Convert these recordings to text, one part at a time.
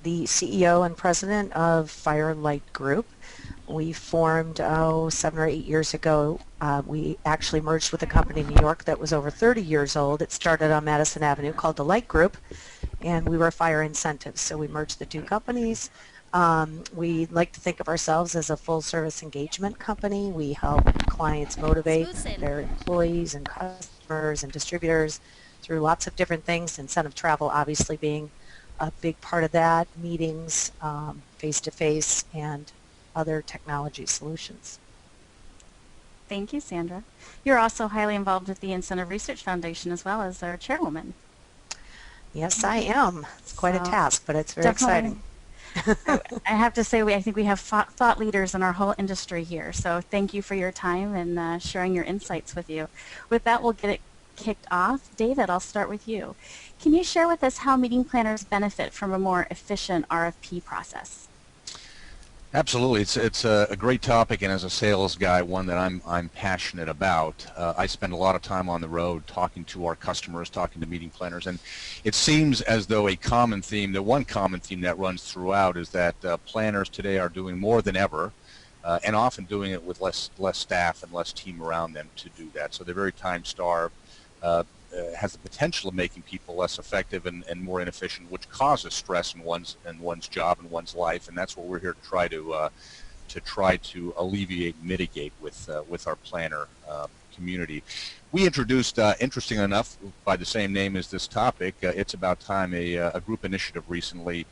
the CEO and president of Firelight Group. We formed 7 or 8 years ago. We actually merged with a company in New York that was over 30 years old. It started on Madison Avenue called the Light Group, and we were Fire Incentives. So we merged the two companies. We like to think of ourselves as a full-service engagement company. We help clients motivate their employees and customers and distributors through lots of different things, incentive travel obviously being a big part of that, meetings, face-to-face, and other technology solutions. Thank you, Sandra. You're also highly involved with the Incentive Research Foundation as well as our chairwoman. Yes, I am. It's quite a task, but it's very exciting. I have to say, I think we have thought leaders in our whole industry here. So thank you for your time and sharing your insights with you. With that, we'll get it kicked off. David, I'll start with you. Can you share with us how meeting planners benefit from a more efficient RFP process? Absolutely, it's a great topic, and as a sales guy, one that I'm passionate about. I spend a lot of time on the road talking to our customers, talking to meeting planners, and it seems as though a common theme, the one common theme that runs throughout, is that planners today are doing more than ever, and often doing it with less staff and less team around them to do that. So they're very time-starved. Has the potential of making people less effective and more inefficient, which causes stress in one's job and one's life, and that's what we're here to try to alleviate, mitigate with our planner community. We introduced, interesting enough, by the same name as this topic, It's About Time, a group initiative recently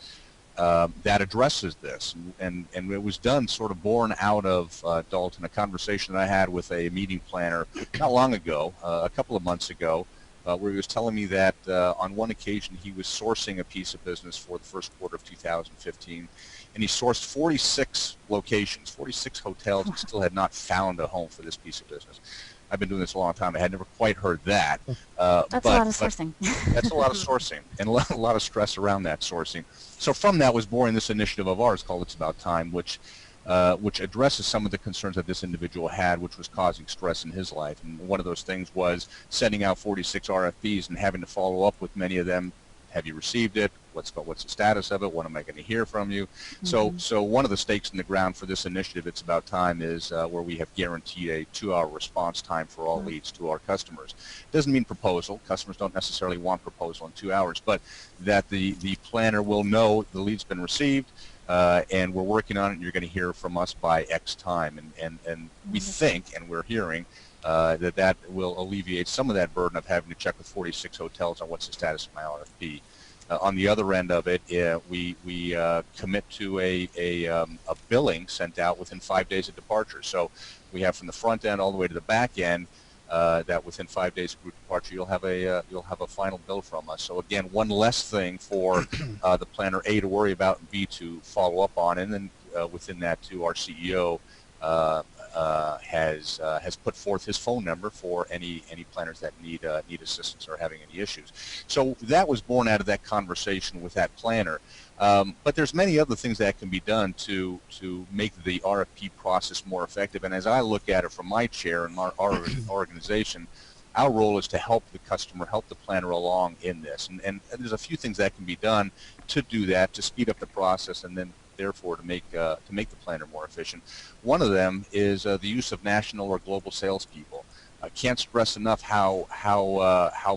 that addresses this, and it was done sort of born out of Dalton, a conversation that I had with a meeting planner not long ago, a couple of months ago, where he was telling me that on one occasion he was sourcing a piece of business for the first quarter of 2015, and he sourced 46 locations, 46 hotels, and still had not found a home for this piece of business. I've been doing this a long time. I had never quite heard that. That's a lot of sourcing. That's a lot of sourcing, and a lot of stress around that sourcing. So from that was born this initiative of ours called It's About Time, which addresses some of the concerns that this individual had, which was causing stress in his life. And one of those things was sending out 46 RFPs and having to follow up with many of them. Have you received it? What's the status of it? When am I going to hear from you? Mm-hmm. So one of the stakes in the ground for this initiative, It's About Time, is where we have guaranteed a 2-hour response time for all leads to our customers. Doesn't mean proposal. Customers don't necessarily want proposal in 2 hours, but that the planner will know the lead's been received, and we're working on it, and you're going to hear from us by X time. And we think, and we're hearing, that will alleviate some of that burden of having to check with 46 hotels on what's the status of my RFP. On the other end of it, we commit to a billing sent out within 5 days of departure. So we have from the front end all the way to the back end that within 5 days of group departure you'll have a final bill from us. So again, one less thing for the planner A to worry about, and B to follow up on, and then within that too, our CEO has put forth his phone number for any planners that need assistance or having any issues. So that was born out of that conversation with that planner. But there's many other things that can be done to make the RFP process more effective. And as I look at it from my chair in our organization, our role is to help the customer, help the planner along in this. And there's a few things that can be done to do that, to speed up the process, and then therefore to make the planner more efficient. One of them is the use of national or global salespeople. I can't stress enough how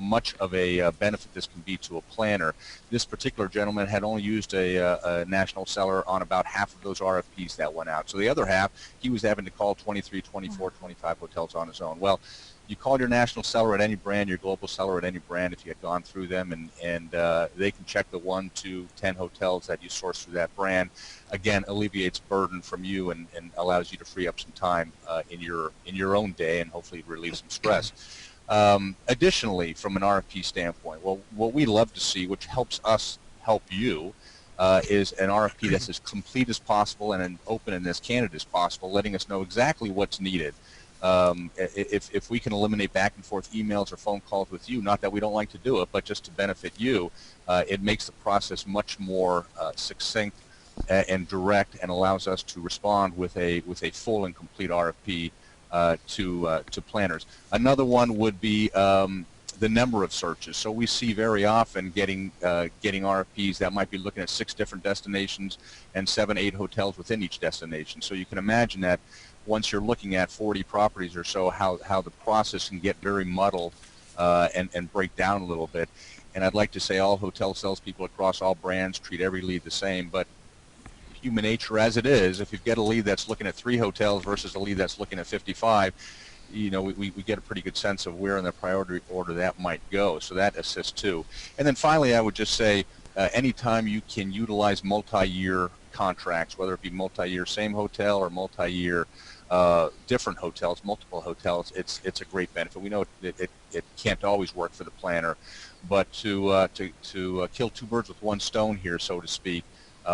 much of a benefit this can be to a planner. This particular gentleman had only used a national seller on about half of those RFPs that went out. So the other half, he was having to call 23, 24, 25 hotels on his own. Well, you call your national seller at any brand, your global seller at any brand, if you had gone through them, and they can check the 1 to 10 hotels that you source through that brand. Again, alleviates burden from you and allows you to free up some time in your own day, and hopefully relieve some stress. Additionally, from an RFP standpoint, well, what we love to see, which helps us help you, is an RFP that's as complete as possible and as open and as candid as possible, letting us know exactly what's needed. If we can eliminate back and forth emails or phone calls with you, not that we don't like to do it, but just to benefit you, it makes the process much more succinct and direct, and allows us to respond with a full and complete RFP to planners. Another one would be the number of searches. So we see very often getting RFPs that might be looking at 6 different destinations and 7, 8 hotels within each destination. So you can imagine that once you're looking at 40 properties or so, how the process can get very muddled and break down a little bit. And I'd like to say all hotel salespeople across all brands treat every lead the same, but human nature as it is, if you get a lead that's looking at 3 hotels versus a lead that's looking at 55, you know, we get a pretty good sense of where in the priority order that might go. So that assists too. And then finally, I would just say anytime you can utilize multi-year contracts, whether it be multi-year same hotel or multi-year different hotels, multiple hotels, it's a great benefit. We know it can't always work for the planner, but to kill 2 birds with 1 stone here, so to speak,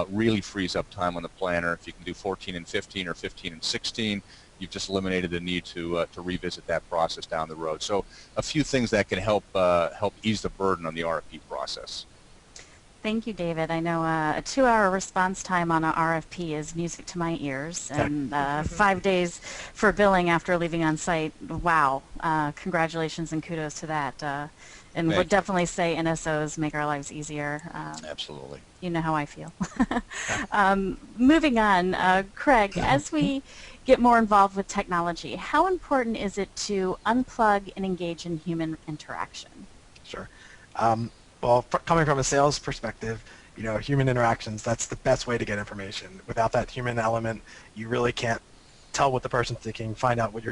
really frees up time on the planner. If you can do 14 and 15 or 15 and 16, you've just eliminated the need to revisit that process down the road. So a few things that can help ease the burden on the RFP process. Thank you, David. I know a 2-hour response time on an RFP is music to my ears, and 5 days for billing after leaving on site. Wow. Congratulations and kudos to that. And would definitely say NSOs make our lives easier. Absolutely. You know how I feel. Moving on, Craig, as we get more involved with technology, how important is it to unplug and engage in human interaction? Sure. Well, coming from a sales perspective, you know, human interactions, that's the best way to get information. Without that human element, you really can't tell what the person's thinking, find out what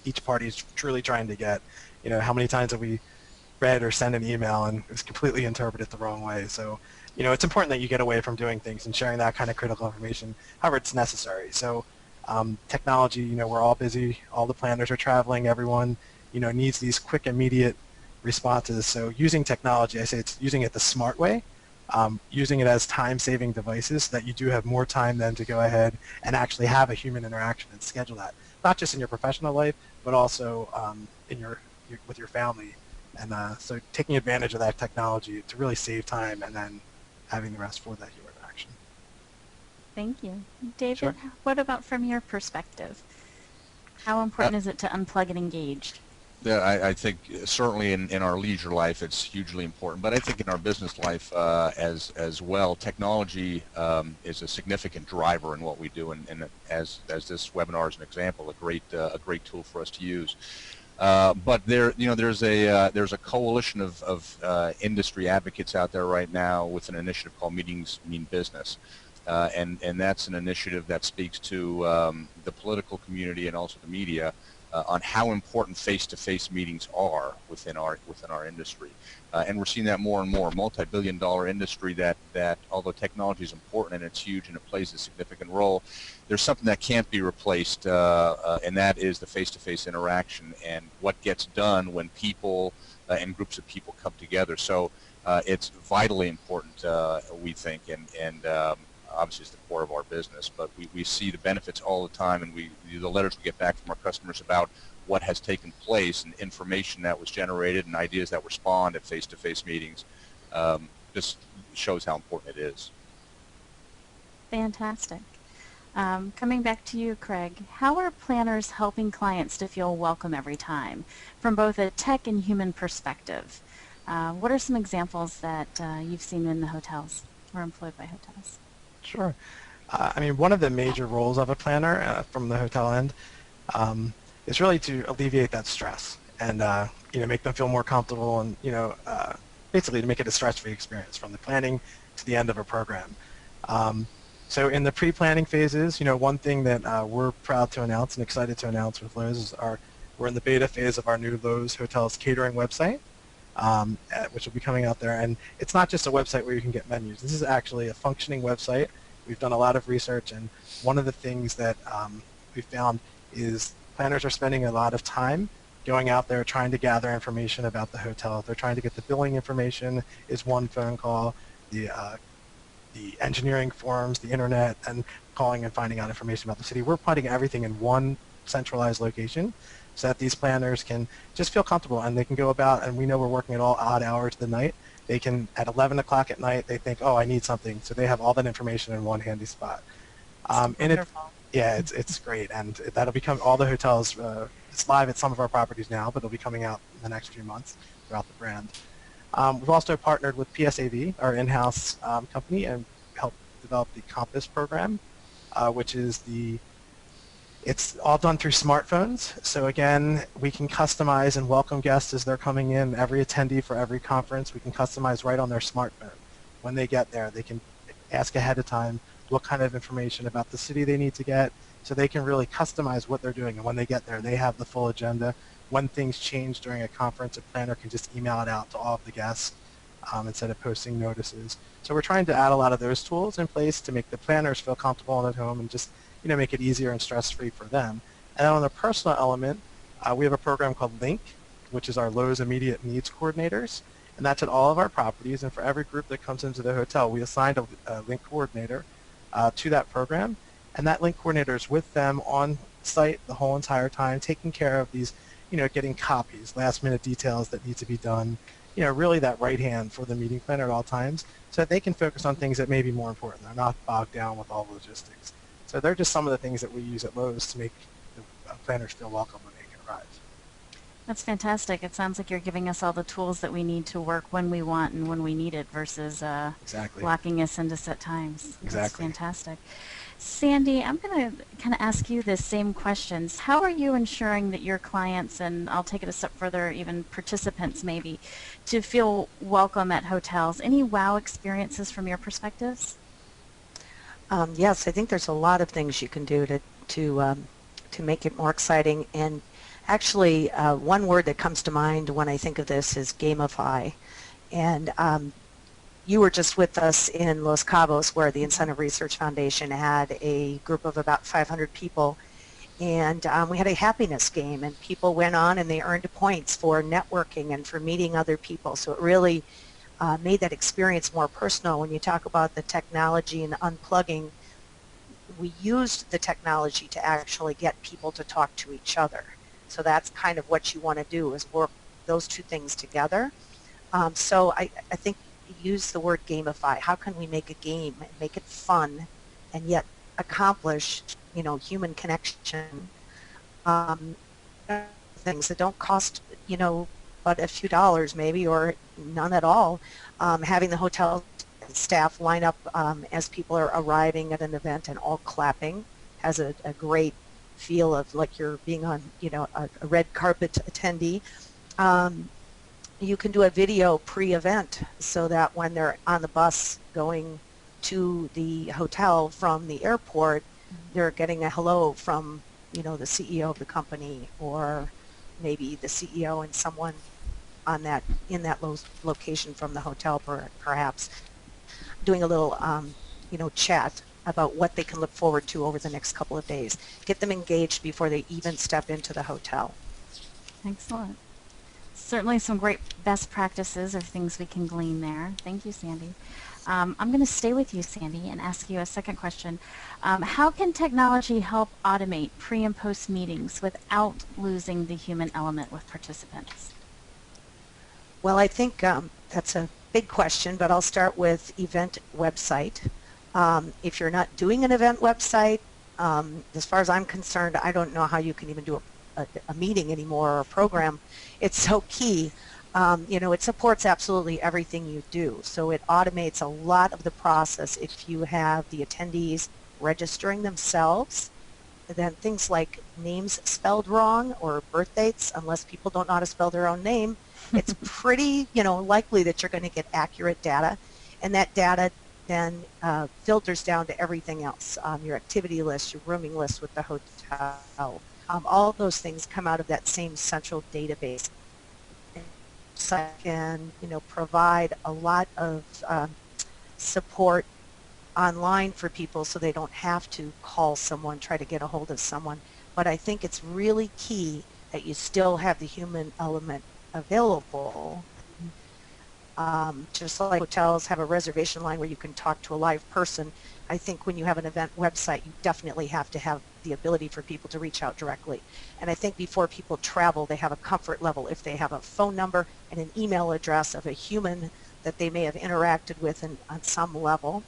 each party is truly trying to get. You know, how many times have we read or sent an email and it was completely interpreted the wrong way? So, you know, it's important that you get away from doing things and sharing that kind of critical information, however it's necessary. So technology, you know, we're all busy, all the planners are traveling, everyone, you know, needs these quick, immediate responses. So using technology, I say it's using it the smart way, using it as time-saving devices so that you do have more time then to go ahead and actually have a human interaction and schedule that, not just in your professional life, but also in with your family. And so taking advantage of that technology to really save time and then having the rest for that human interaction. Thank you. David, Sure. What about from your perspective? How important is it to unplug and engage? Yeah, I think certainly in our leisure life it's hugely important, but I think in our business life as well, technology is a significant driver in what we do, and as this webinar is an example, a great tool for us to use. But there's a coalition of industry advocates out there right now with an initiative called Meetings Mean Business, and that's an initiative that speaks to the political community and also the media on how important face-to-face meetings are within our industry, and we're seeing that more and more. Multi-billion-dollar industry that although technology is important and it's huge and it plays a significant role, there's something that can't be replaced, and that is the face-to-face interaction and what gets done when people and groups of people come together. So it's vitally important, we think, and obviously it's the core of our business, but we see the benefits all the time, and the letters we get back from our customers about what has taken place and information that was generated and ideas that were spawned at face-to-face meetings just shows how important it is. Fantastic. Coming back to you, Craig, how are planners helping clients to feel welcome every time from both a tech and human perspective? What are some examples that you've seen in the hotels or employed by hotels? Sure. I mean, one of the major roles of a planner from the hotel end is really to alleviate that stress and you know, make them feel more comfortable and, you know, basically to make it a stress-free experience from the planning to the end of a program. So in the pre-planning phases, you know, one thing that we're proud to announce and excited to announce with Loews is we're in the beta phase of our new Loews Hotels Catering website, which will be coming out there. And it's not just a website where you can get menus. This is actually a functioning website. We've done a lot of research, and one of the things that we found is planners are spending a lot of time going out there trying to gather information about the hotel. They're trying to get the billing information is one phone call, the engineering forms, the internet, and calling and finding out information about the city. We're putting everything in one centralized location so that these planners can just feel comfortable and they can go about, and we know we're working at all odd hours of the night. They can, at 11 o'clock at night, they think, oh, I need something. So they have all that information in one handy spot. It's great. And that'll become all the hotels. It's live at some of our properties now, but it'll be coming out in the next few months. throughout the brand. We've also partnered with PSAV, our in-house company, and helped develop the Compass program, which is it's all done through smartphones. So again, we can customize and welcome guests as they're coming in. Every attendee for every conference, we can customize right on their smartphone. When they get there, they can ask ahead of time what kind of information about the city they need to get, so they can really customize what they're doing. And when they get there, they have the full agenda. When things change during a conference, a planner can just email it out to all of the guests instead of posting notices. So we're trying to add a lot of those tools in place to make the planners feel comfortable at home and just make it easier and stress-free for them. And on the personal element, we have a program called Link, which is our Loews Immediate Needs Coordinators, and that's at all of our properties. And for every group that comes into the hotel, we assigned a Link coordinator to that program, and that Link coordinator is with them on site the whole entire time, taking care of these, getting copies, last-minute details that need to be done, really that right hand for the meeting planner at all times, so that they can focus on things that may be more important. They're not bogged down with all the logistics. So they're just some of the things that we use at Loews to make the planners feel welcome when they can arrive. That's fantastic. It sounds like you're giving us all the tools that we need to work when we want and when we need it versus Exactly. locking us into set times. Exactly. That's fantastic. Sandy, I'm going to kind of ask you the same questions. How are you ensuring that your clients, and I'll take it a step further, even participants maybe, to feel welcome at hotels? Any wow experiences from your perspectives? Yes, I think there's a lot of things you can do to make it more exciting. And actually, one word that comes to mind when I think of this is gamify. And you were just with us in Los Cabos, where the Incentive Research Foundation had a group of about 500 people, and we had a happiness game, and people went on and they earned points for networking and for meeting other people. So it really made that experience more personal. When you talk about the technology and unplugging, we used the technology to actually get people to talk to each other. So that's kind of what you want to do, is work those two things together. So I think use the word gamify. How can we make a game and make it fun and yet accomplish, human connection? Things that don't cost, but a few dollars maybe, or none at all. Having the hotel staff line up as people are arriving at an event and all clapping has a great feel of like you're being on, a red carpet attendee. You can do a video pre-event so that when they're on the bus going to the hotel from the airport, they're getting a hello from, the CEO of the company, or maybe the CEO and someone on that in that location from the hotel, perhaps doing a little chat about what they can look forward to over the next couple of days. Get them engaged before they even step into the hotel. Excellent. Certainly some great best practices or things we can glean there. Thank you, Sandy. I'm going to stay with you, Sandy, and ask you a second question. How can technology help automate pre- and post meetings without losing the human element with participants? Well, I think that's a big question, but I'll start with event website. If you're not doing an event website, as far as I'm concerned, I don't know how you can even do a meeting anymore, or a program. It's so key. It supports absolutely everything you do. So it automates a lot of the process. If you have the attendees registering themselves, then things like names spelled wrong or birth dates, unless people don't know how to spell their own name, it's pretty, likely that you're going to get accurate data. And that data then filters down to everything else, your activity list, your rooming list with the hotel. All of those things come out of that same central database. So I can, provide a lot of support online for people so they don't have to call someone, try to get a hold of someone. But I think it's really key that you still have the human element available. Just like hotels have a reservation line where you can talk to a live person, I think when you have an event website, you definitely have to have the ability for people to reach out directly. And I think before people travel, they have a comfort level if they have a phone number and an email address of a human that they may have interacted with on some level.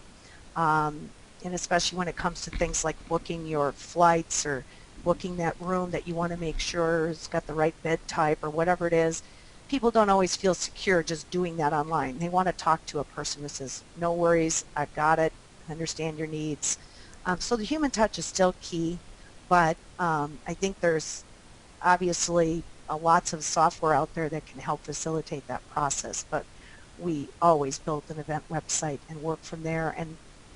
And especially when it comes to things like booking your flights or booking that room that you want to make sure it's got the right bed type or whatever it is, people don't always feel secure just doing that online. They want to talk to a person who says, no worries, I've got it, I understand your needs. So the human touch is still key, but I think there's obviously lots of software out there that can help facilitate that process, but we always build an event website and work from there.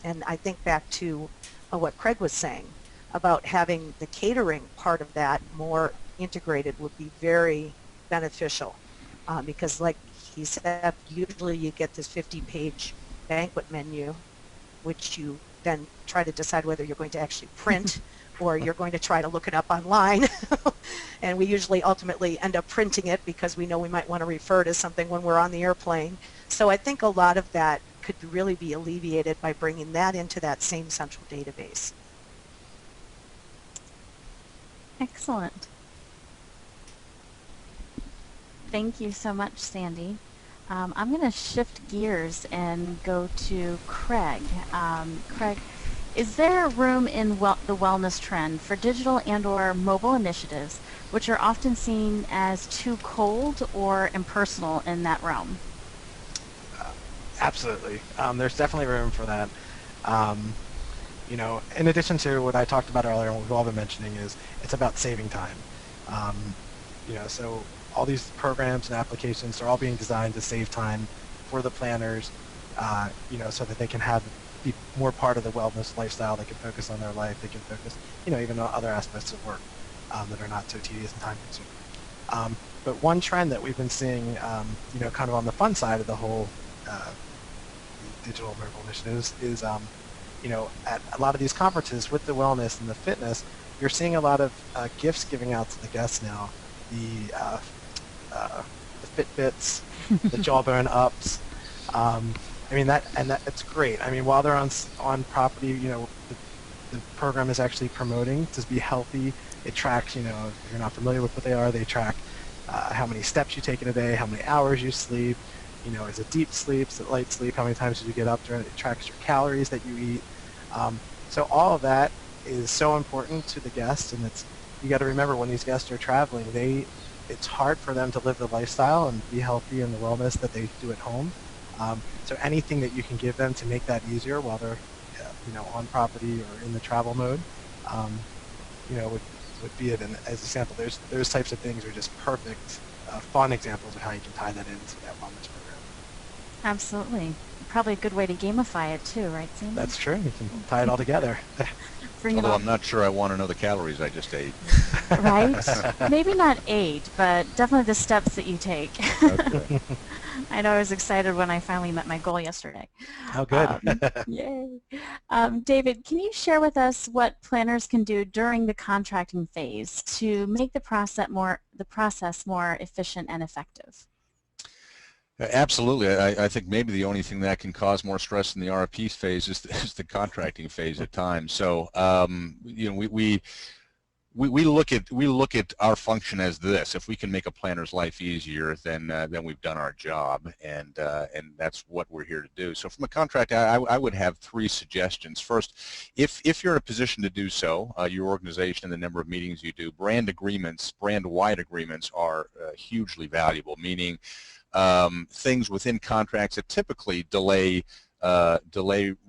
And I think back to what Craig was saying about having the catering part of that more integrated would be very beneficial because like he said, usually you get this 50-page banquet menu, which you then try to decide whether you're going to actually print or you're going to try to look it up online. And we usually ultimately end up printing it because we know we might want to refer to something when we're on the airplane. So I think a lot of that could really be alleviated by bringing that into that same central database. Excellent. Thank you so much, Sandy. I'm going to shift gears and go to Craig. Craig, is there room in the wellness trend for digital and/or mobile initiatives, which are often seen as too cold or impersonal in that realm? Absolutely. There's definitely room for that. You know, in addition to what I talked about earlier and what we've all been mentioning is it's about saving time. You know, so all these programs and applications are all being designed to save time for the planners, you know, so that they can be more part of the wellness lifestyle. They can focus on their life. They can focus, you know, even on other aspects of work that are not so tedious and time consuming. But one trend that we've been seeing, you know, kind of on the fun side of the whole digital mobile initiatives is, you know, at a lot of these conferences with the wellness and the fitness, you're seeing a lot of gifts giving out to the guests now. The Fitbits, the Jawbone Ups. I mean it's great. I mean, while they're on property, you know, the program is actually promoting to be healthy. It tracks, you know, if you're not familiar with what they are, they track how many steps you take in a day, how many hours you sleep. You know, is it deep sleep, is it light sleep, how many times did you get up during it? It tracks your calories that you eat. So all of that is so important to the guests, and you got to remember when these guests are traveling, it's hard for them to live the lifestyle and be healthy in the wellness that they do at home. So anything that you can give them to make that easier while they're, you know, on property or in the travel mode, you know, would be it. And as a sample, those types of things are just perfect, fun examples of how you can tie that into that wellness program. Absolutely. Probably a good way to gamify it too, right, Sandy? That's true. You can tie it all together. Although I'm not sure I want to know the calories I just ate. Right? Maybe not 8, but definitely the steps that you take. Okay. I know I was excited when I finally met my goal yesterday. Oh, good. Yay. David, can you share with us what planners can do during the contracting phase to make the process more efficient and effective? Absolutely. I think maybe the only thing that can cause more stress in the RFP phase is the contracting phase at times. So, you know, we look at our function as this: if we can make a planner's life easier, then we've done our job, and that's what we're here to do. So, from a contract, I would have 3 suggestions. First, if you're in a position to do so, your organization and the number of meetings you do, brand-wide agreements are hugely valuable. Meaning, things within contracts that typically delay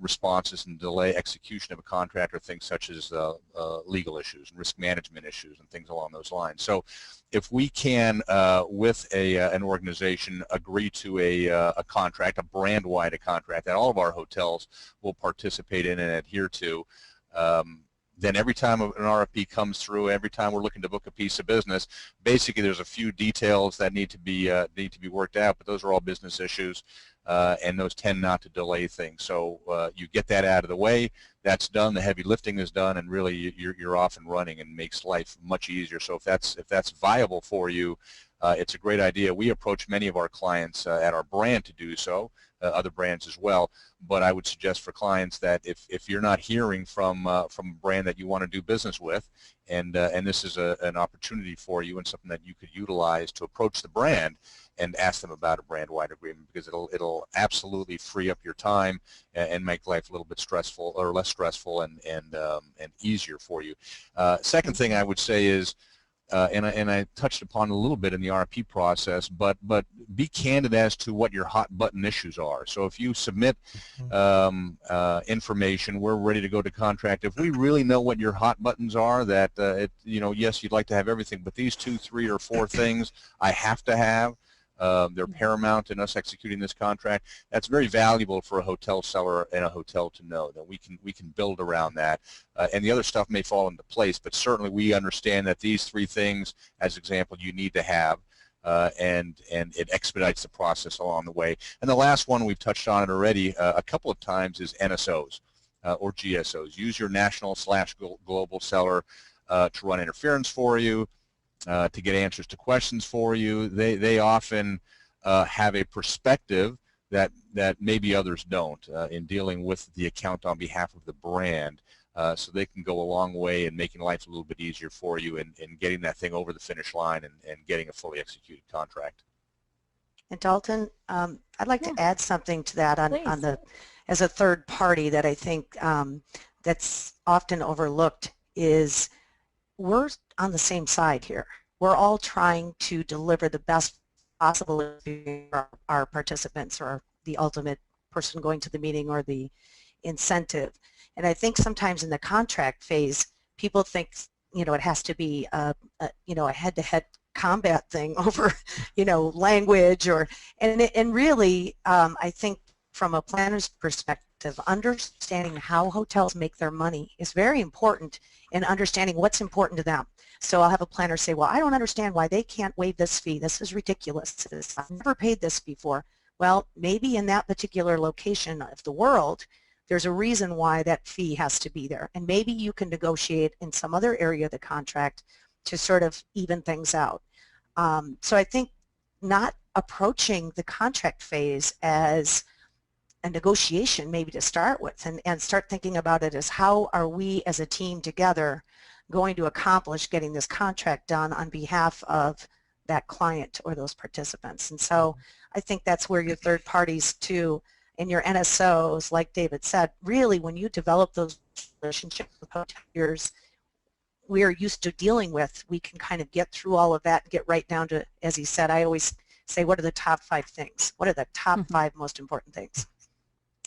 responses and delay execution of a contract are things such as legal issues and risk management issues and things along those lines. So if we can, with an organization, agree to a contract, a brand-wide contract that all of our hotels will participate in and adhere to, then every time an RFP comes through, every time we're looking to book a piece of business, basically there's a few details that need to be worked out, but those are all business issues, and those tend not to delay things. So you get that out of the way, that's done, the heavy lifting is done, and really you're off and running, and makes life much easier. So if that's viable for you, it's a great idea. We approach many of our clients at our brand to do so, other brands as well. But I would suggest for clients that if you're not hearing from a brand that you want to do business with, and this is an opportunity for you and something that you could utilize to approach the brand and ask them about a brand-wide agreement, because it'll absolutely free up your time and make life a little bit stressful or less stressful and easier for you. Second thing I would say is, and I touched upon a little bit in the RFP process, but be candid as to what your hot button issues are. So if you submit information, we're ready to go to contract. If we really know what your hot buttons are, that yes, you'd like to have everything, but these 2, 3, or 4 things I have to have. They're paramount in us executing this contract. That's very valuable for a hotel seller and a hotel to know that we can build around that. And the other stuff may fall into place, but certainly we understand that these 3 things, as example, you need to have, and it expedites the process along the way. And the last one, we've touched on it already a couple of times, is NSOs or GSOs. Use your national/global seller to run interference for you. To get answers to questions for you. They often have a perspective that maybe others don't in dealing with the account on behalf of the brand, so they can go a long way in making life a little bit easier for you and getting that thing over the finish line and getting a fully executed contract. And Dalton, I'd like to add something to that as a third party that I think that's often overlooked is we're on the same side here. We're all trying to deliver the best possible experience for our participants or the ultimate person going to the meeting or the incentive. And I think sometimes in the contract phase, people think, it has to be a head-to-head combat thing over, language and really, I think from a planner's perspective, understanding how hotels make their money is very important in understanding what's important to them. So I'll have a planner say, well, I don't understand why they can't waive this fee. This is ridiculous. I've never paid this before. Well, maybe in that particular location of the world, there's a reason why that fee has to be there. And maybe you can negotiate in some other area of the contract to sort of even things out. So I think not approaching the contract phase as a negotiation maybe to start with and start thinking about it as how are we as a team together going to accomplish getting this contract done on behalf of that client or those participants. And so I think that's where your third parties too and your NSOs, like David said, really when you develop those relationships with hoteliers we are used to dealing with, we can kind of get through all of that and get right down to, as he said, I always say, what are the top 5 things? What are the top 5 most important things?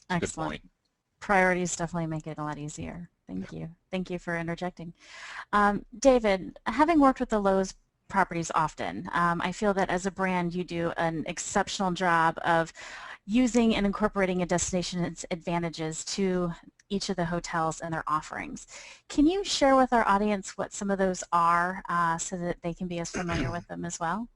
Excellent. Good point. Priorities definitely make it a lot easier. Thank you. Thank you for interjecting. David, having worked with the Loews properties often, I feel that as a brand you do an exceptional job of using and incorporating a destination's advantages to each of the hotels and their offerings. Can you share with our audience what some of those are so that they can be as familiar with them as well?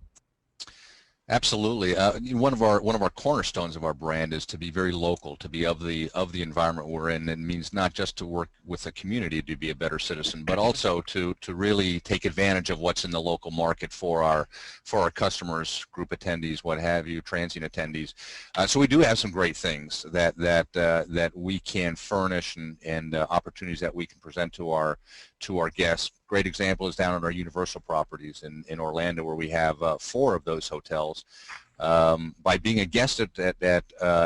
Absolutely. One of our cornerstones of our brand is to be very local, to be of the environment we're in. It means not just to work with the community to be a better citizen, but also to really take advantage of what's in the local market for our customers, group attendees, what have you, transient attendees. So we do have some great things that we can furnish and opportunities that we can present to our guests. Great example is down at our Universal properties in Orlando, where we have 4 of those hotels. By being a guest at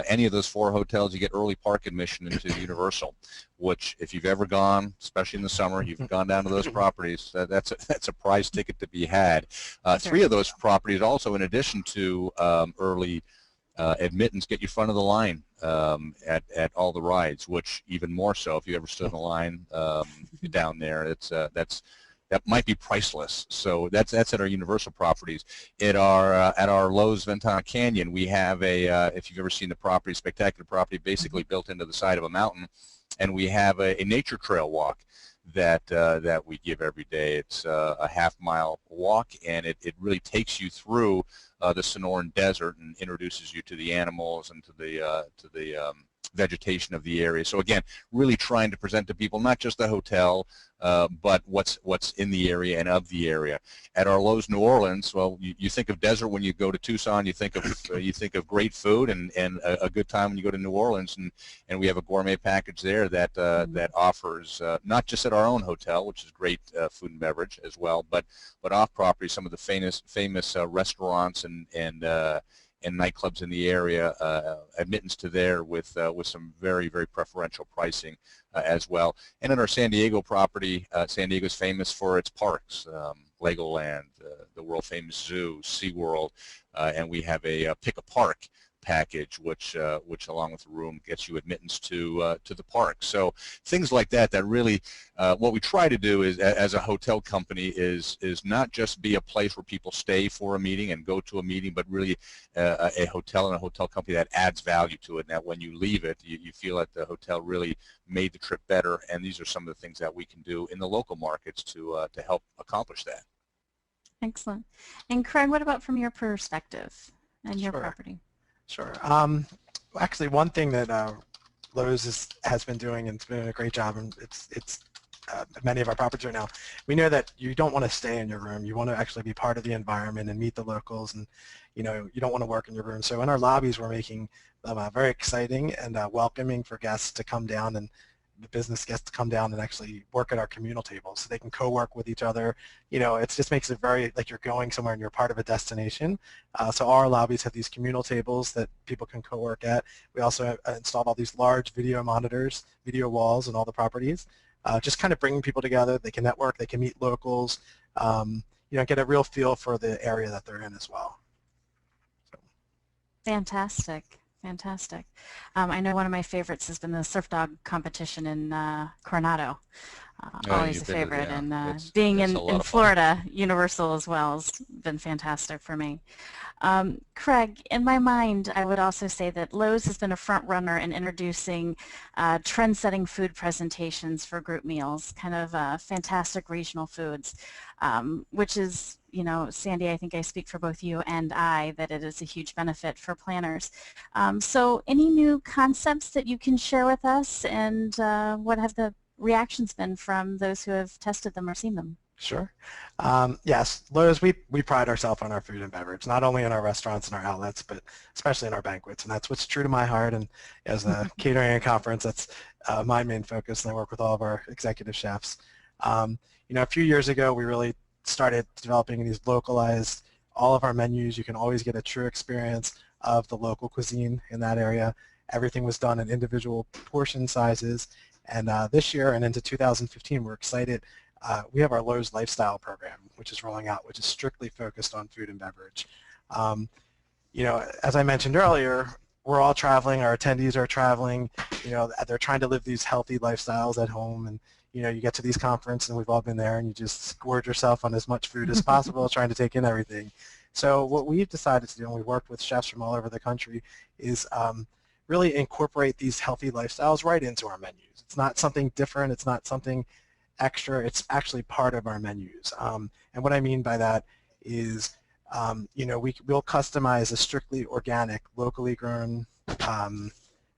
any of those 4 hotels, you get early park admission into Universal, which if you've ever gone, especially in the summer, you've gone down to those properties, that's a prize ticket to be had. 3 of those properties also, in addition to early admittance, get you front of the line at all the rides, which even more so if you ever stood in the line down there, that might be priceless. So that's at our Universal properties. At our Loews Ventana Canyon, we have if you've ever seen the property, spectacular property, basically built into the side of a mountain, and we have a nature trail walk that we give every day. It's a half-mile walk, and it really takes you through the Sonoran Desert and introduces you to the animals and to the vegetation of the area. So again, really trying to present to people not just the hotel, but what's in the area and of the area. At our Loews New Orleans, well, you think of desert when you go to Tucson. You think of great food and a good time when you go to New Orleans, and we have a gourmet package there that offers not just at our own hotel, which is great food and beverage as well, but off property some of the famous restaurants and nightclubs in the area, admittance to there with some very, very preferential pricing as well. And in our San Diego property, San Diego's famous for its parks. Legoland, the world-famous zoo, SeaWorld, and we have a pick a park package, which along with the room gets you admittance to the park. So things like that really what we try to do is, as a hotel company, is not just be a place where people stay for a meeting and go to a meeting, but really a hotel and a hotel company that adds value to it, and that when you leave it, you feel that the hotel really made the trip better. And these are some of the things that we can do in the local markets to help accomplish that. Excellent. And Craig, what about from your perspective and your Sure. property? Sure. Actually, one thing that Loews has been doing, and it's been a great job, and it's many of our properties right now, we know that you don't want to stay in your room. You want to actually be part of the environment and meet the locals, and you don't want to work in your room. So in our lobbies, we're making them very exciting and welcoming for guests to come down, and the business guests to come down and actually work at our communal tables, so they can co-work with each other. It just makes it very like you're going somewhere and you're part of a destination. So our lobbies have these communal tables that people can co-work at. We also installed all these large video monitors, video walls in all the properties, just kind of bringing people together. They can network, they can meet locals, get a real feel for the area that they're in as well. So. Fantastic. Fantastic. I know one of my favorites has been the surf dog competition in Coronado. Always a favorite. Yeah. And being in Florida, Universal as well, has been fantastic for me. Craig, in my mind, I would also say that Loews has been a front runner in introducing trend-setting food presentations for group meals, kind of fantastic regional foods, which is, Sandy, I think I speak for both you and I, that it is a huge benefit for planners. So any new concepts that you can share with us, and what have the reactions been from those who have tested them or seen them? Sure. Yes, Loews, we pride ourselves on our food and beverage, not only in our restaurants and our outlets, but especially in our banquets. And that's what's true to my heart. And as a catering and conference, that's my main focus, and I work with all of our executive chefs. A few years ago, we really started developing these localized, all of our menus. You can always get a true experience of the local cuisine in that area. Everything was done in individual portion sizes. And this year and into 2015, we're excited. We have our Loews Lifestyle program, which is rolling out, which is strictly focused on food and beverage. As I mentioned earlier, we're all traveling. Our attendees are traveling. They're trying to live these healthy lifestyles at home, and you get to these conferences, and we've all been there, and you just gorge yourself on as much food as possible, trying to take in everything. So what we've decided to do, and we worked with chefs from all over the country, is really incorporate these healthy lifestyles right into our menus. It's not something different. It's not something extra. It's actually part of our menus. And what I mean by that is, we'll customize a strictly organic, locally grown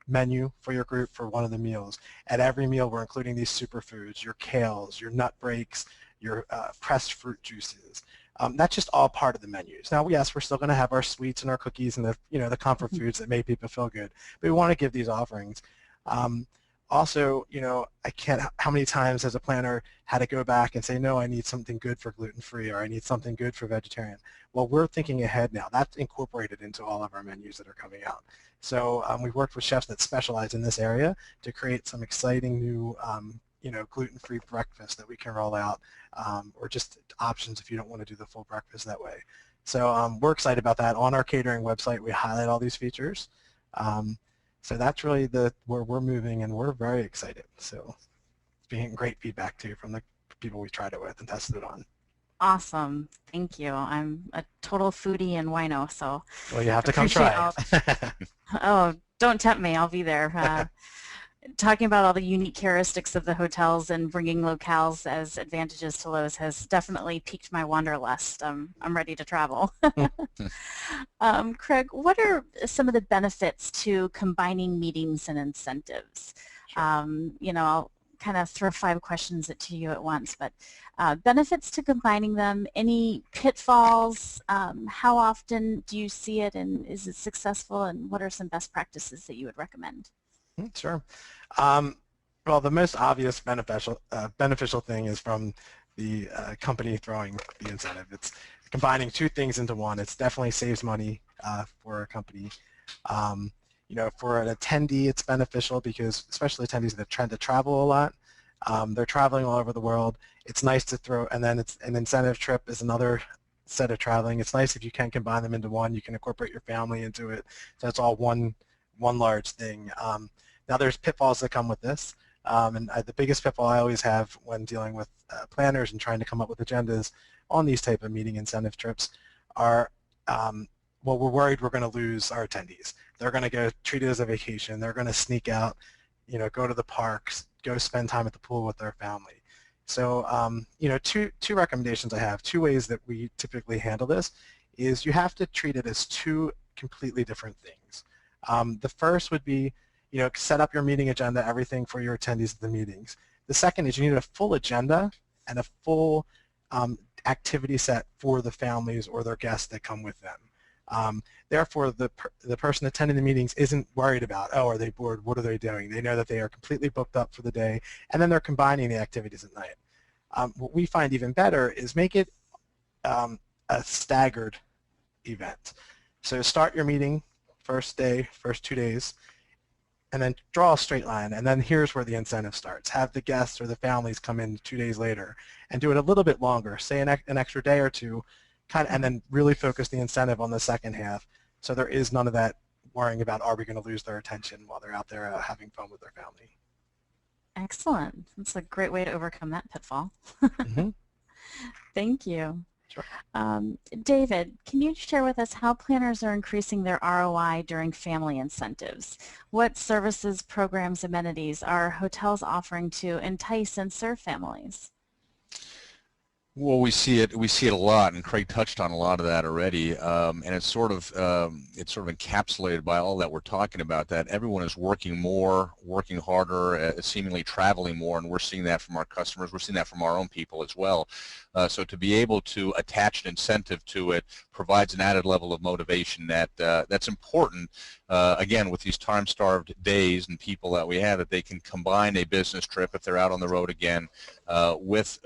menu for your group for one of the meals. At every meal, we're including these superfoods, your kales, your nut breaks, your pressed fruit juices. That's just all part of the menus. Now, yes, we're still going to have our sweets and our cookies and the comfort foods that make people feel good, but we want to give these offerings. Also, I can't, how many times as a planner had to go back and say, no, I need something good for gluten-free, or I need something good for vegetarian. Well, we're thinking ahead now. That's incorporated into all of our menus that are coming out. So we've worked with chefs that specialize in this area to create some exciting new gluten-free breakfast that we can roll out, or just options if you don't want to do the full breakfast that way. So we're excited about that. On our catering website, we highlight all these features. So that's really where we're moving, and we're very excited. So it's being great feedback too from the people we tried it with and tested it on. Awesome. Thank you. I'm a total foodie and wino, so well, you have to come try it. Oh, don't tempt me. I'll be there. Talking about all the unique characteristics of the hotels and bringing locales as advantages to Loews has definitely piqued my wanderlust. I'm ready to travel. Craig, what are some of the benefits to combining meetings and incentives? Sure. I'll kind of throw 5 questions to you at once, but benefits to combining them, any pitfalls, how often do you see it, and is it successful, and what are some best practices that you would recommend? Sure. Well, the most obvious beneficial thing is from the company throwing the incentive. It's combining 2 things into one. It definitely saves money for a company. For an attendee, it's beneficial because, especially attendees that tend to travel a lot, They're traveling all over the world. It's nice to throw, and then it's an incentive trip is another set of traveling. It's nice if you can combine them into one. You can incorporate your family into it, so it's all one large thing. Now there's pitfalls that come with this, and the biggest pitfall I always have when dealing with planners and trying to come up with agendas on these type of meeting incentive trips are, well, we're worried we're going to lose our attendees. They're going to go treat it as a vacation. They're going to sneak out, go to the parks, go spend time at the pool with their family. So, two recommendations I have, two ways that we typically handle this is you have to treat it as two completely different things. The first would be, set up your meeting agenda, everything for your attendees at the meetings. The second is you need a full agenda and a full activity set for the families or their guests that come with them. Therefore, the person attending the meetings isn't worried about, oh, are they bored? What are they doing? They know that they are completely booked up for the day, and then they're combining the activities at night. What we find even better is make it a staggered event. So start your meeting first day, first 2 days, and then draw a straight line, and then here's where the incentive starts. Have the guests or the families come in 2 days later and do it a little bit longer, say an extra day or two, and then really focus the incentive on the second half, so there is none of that worrying about are we going to lose their attention while they're out there having fun with their family. Excellent. That's a great way to overcome that pitfall. Mm-hmm. Thank you. Sure. David, can you share with us how planners are increasing their ROI during family incentives? What services, programs, amenities are hotels offering to entice and serve families? Well, we see it a lot, and Craig touched on a lot of that already, and it's sort of encapsulated by all that we're talking about, that everyone is working more, working harder, seemingly traveling more, and we're seeing that from our customers. We're seeing that from our own people as well. So to be able to attach an incentive to it provides an added level of motivation that's important. Again, with these time-starved days and people that we have, that they can combine a business trip if they're out on the road again with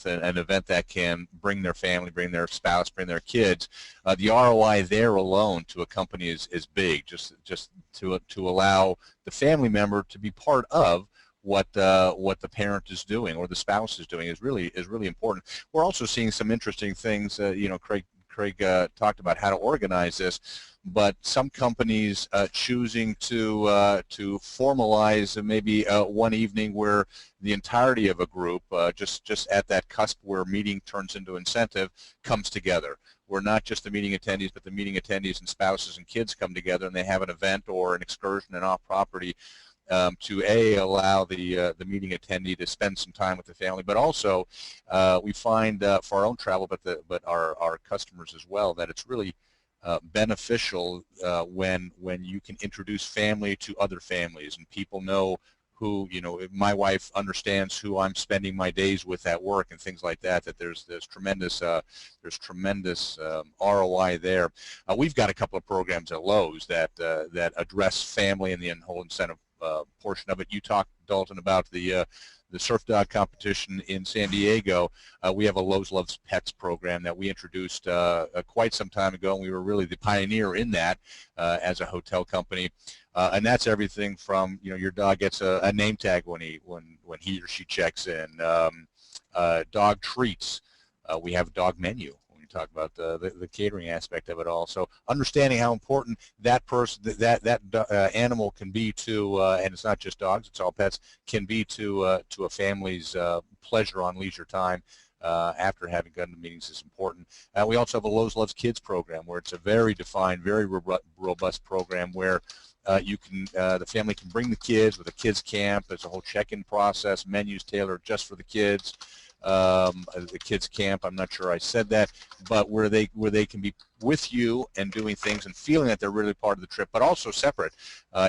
an event that can bring their family, bring their spouse, bring their kids. The ROI there alone to a company is big. Just to allow the family member to be part of what the parent is doing or the spouse is doing is really important. We're also seeing some interesting things. Craig talked about how to organize this, but some companies choosing to formalize maybe one evening where the entirety of a group, just at that cusp where meeting turns into incentive, comes together. Where not just the meeting attendees, but the meeting attendees and spouses and kids come together and they have an event or an excursion and off property. To allow the meeting attendee to spend some time with the family, but also we find for our own travel, but our customers as well, that it's really beneficial when you can introduce family to other families and people know who, if my wife understands who I'm spending my days with at work and things like that, that there's tremendous ROI there. We've got a couple of programs at Loews that address family and the whole incentive portion of it. You talked, Dalton, about the surf dog competition in San Diego. We have a Loews Loves Pets program that we introduced quite some time ago, and we were really the pioneer in that as a hotel company. And that's everything from, your dog gets a name tag when he or she checks in, dog treats. We have a dog menu. Talk about the catering aspect of it all. So understanding how important that person, that animal can be to, and it's not just dogs, it's all pets, can be to a family's pleasure on leisure time after having gone to meetings is important. We also have a Loews Loves Kids program where it's a very defined, very robust program where the family can bring the kids with a kids camp. There's a whole check-in process, menus tailored just for the kids. The kids camp, I'm not sure I said that, but where they can be with you and doing things and feeling that they're really part of the trip, but also separate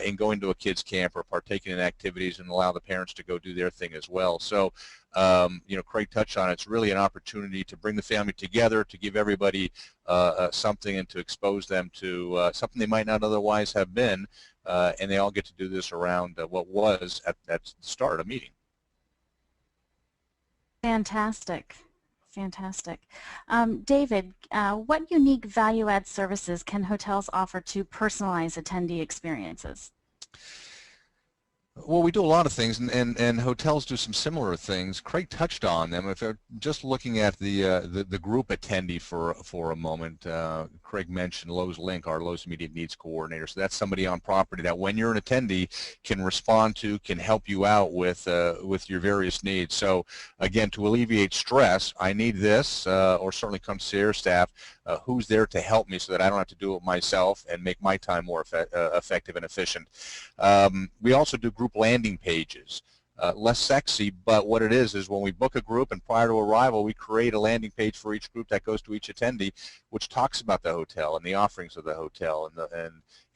in going to a kids camp or partaking in activities and allow the parents to go do their thing as well. So Craig touched on it. It's really an opportunity to bring the family together, to give everybody something and to expose them to something they might not otherwise have been, and they all get to do this around what was at the start a meeting. Fantastic. Fantastic. David, what unique value-add services can hotels offer to personalize attendee experiences? Well, we do a lot of things, and hotels do some similar things. Craig touched on them. If they're just looking at the group attendee for a moment, Craig mentioned Loews Link, our Loews Immediate Needs Coordinator. So that's somebody on property that, when you're an attendee, can respond to, can help you out with your various needs. So again, to alleviate stress, I need this, or certainly concierge staff. Who's there to help me so that I don't have to do it myself and make my time more effective and efficient. We also do group landing pages. Less sexy, but what it is when we book a group and prior to arrival, we create a landing page for each group that goes to each attendee, which talks about the hotel and the offerings of the hotel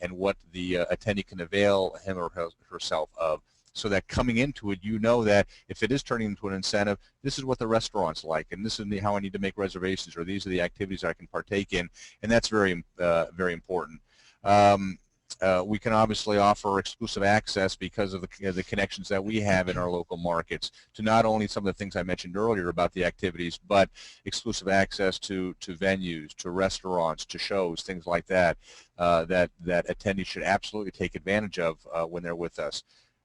and what the attendee can avail him or herself of. So that coming into it, you know that if it is turning into an incentive, this is what the restaurant's like, and this is how I need to make reservations, or these are the activities I can partake in, and that's very, very important. We can obviously offer exclusive access because of the connections that we have in our local markets to not only some of the things I mentioned earlier about the activities, but exclusive access to venues, to restaurants, to shows, things like that, that attendees should absolutely take advantage of when they're with us.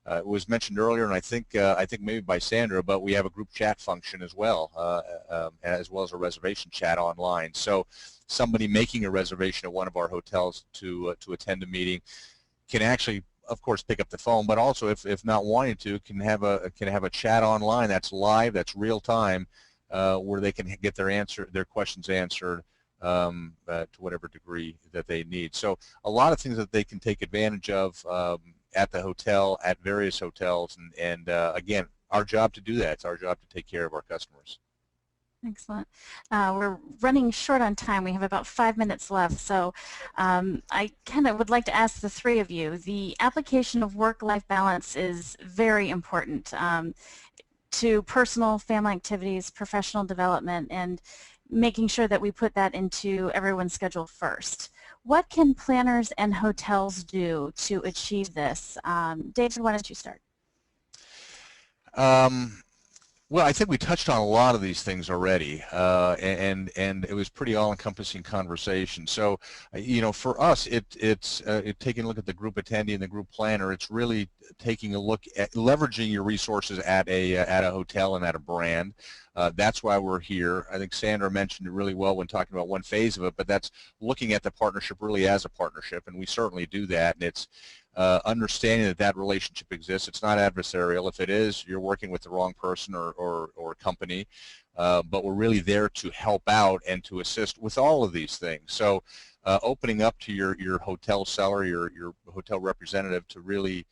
It was mentioned earlier, and I think maybe by Sandra, but we have a group chat function as well as a reservation chat online. So somebody making a reservation at one of our hotels to attend a meeting can actually, of course, pick up the phone, but also, if not wanting to, can have a chat online that's live, that's real time, where they can get their questions answered to whatever degree that they need. So a lot of things that they can take advantage of at the hotel, at various hotels, and again, our job to do that. It's our job to take care of our customers. Excellent. We're running short on time. We have about 5 minutes left, so I kind of would like to ask the three of you. The application of work-life balance is very important to personal, family activities, professional development, and making sure that we put that into everyone's schedule first. What can planners and hotels do to achieve this? David, why don't you start? Well, I think we touched on a lot of these things already, and it was pretty all-encompassing conversation. So, for us, it's taking a look at the group attendee and the group planner. It's really taking a look at leveraging your resources at a hotel and at a brand. That's why we're here. I think Sandra mentioned it really well when talking about one phase of it, but that's looking at the partnership really as a partnership, and we certainly do that. And it's understanding that relationship exists. It's not adversarial. If it is, you're working with the wrong person or company, but we're really there to help out and to assist with all of these things. So opening up to your hotel seller, your hotel representative, to really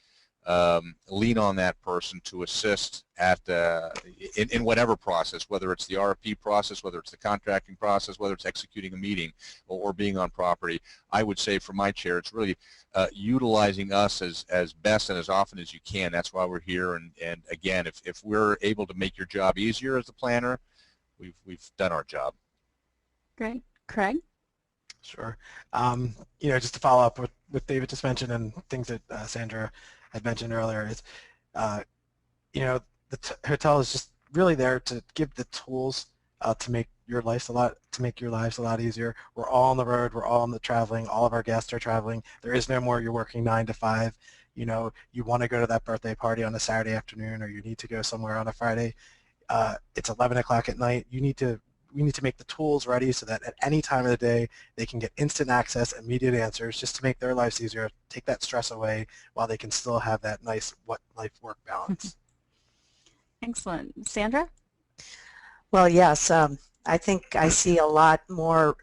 lean on that person to assist at in whatever process, whether it's the RFP process, whether it's the contracting process, whether it's executing a meeting or being on property. I would say from my chair, it's really utilizing us as best and as often as you can. That's why we're here. And again, if we're able to make your job easier as the planner, we've done our job. Great. Craig? Sure. Just to follow up with what David just mentioned and things that Sandra had mentioned earlier is, the hotel is just really there to give the tools to make your lives a lot easier. We're all on the road. We're all on the traveling. All of our guests are traveling. There is no more you're working 9 to 5. You want to go to that birthday party on a Saturday afternoon, or you need to go somewhere on a Friday. It's 11 o'clock at night. We need to make the tools ready so that at any time of the day they can get instant access, immediate answers, just to make their lives easier, take that stress away while they can still have that nice life-work balance. Excellent. Sandra? Well, yes, I think I see a lot more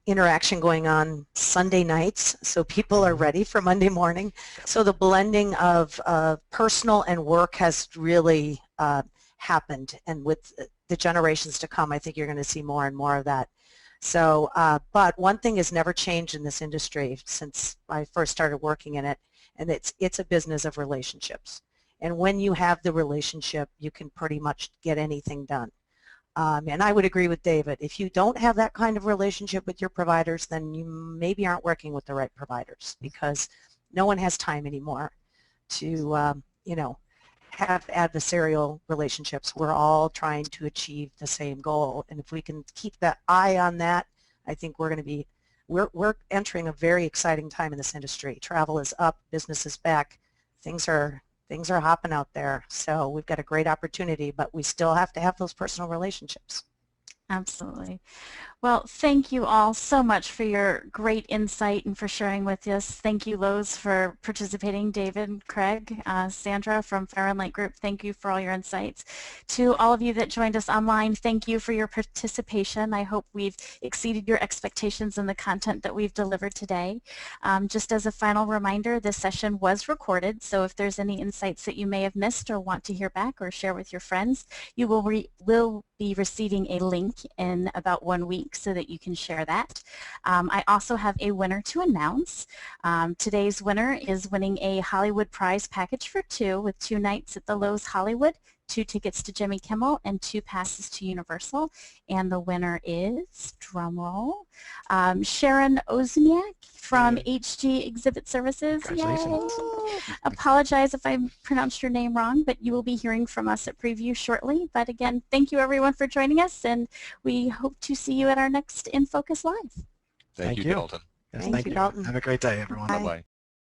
interaction going on Sunday nights, so people are ready for Monday morning. So the blending of personal and work has really happened, and with the generations to come, I think you're going to see more and more of that. So, but one thing has never changed in this industry since I first started working in it, and it's a business of relationships. And when you have the relationship, you can pretty much get anything done. And I would agree with David. If you don't have that kind of relationship with your providers, then you maybe aren't working with the right providers, because no one has time anymore to, have adversarial relationships. We're all trying to achieve the same goal. And if we can keep that eye on that, I think we're going to be, we're entering a very exciting time in this industry. Travel is up, business is back, things are hopping out there. So we've got a great opportunity, but we still have to have those personal relationships. Absolutely. Well, thank you all so much for your great insight and for sharing with us. Thank you, Loews, for participating. David, Craig, Sandra from Fire and Light Group, thank you for all your insights. To all of you that joined us online, thank you for your participation. I hope we've exceeded your expectations in the content that we've delivered today. Just as a final reminder, this session was recorded, so if there's any insights that you may have missed or want to hear back or share with your friends, you will be receiving a link in about 1 week so that you can share that. I also have a winner to announce. Today's winner is winning a Hollywood Prize package for 2 with 2 nights at the Loews Hollywood, 2 tickets to Jimmy Kimmel, and 2 passes to Universal. And the winner is, drumroll, Sharon Ozniak from HG Exhibit Services. Congratulations. Yay! Apologize if I pronounced your name wrong, but you will be hearing from us at Prevue shortly. But again, thank you everyone for joining us, and we hope to see you at our next InFocus Live. Thank you, Dalton. Yes, Thank you, Dalton. Have a great day, everyone. Bye. Bye-bye.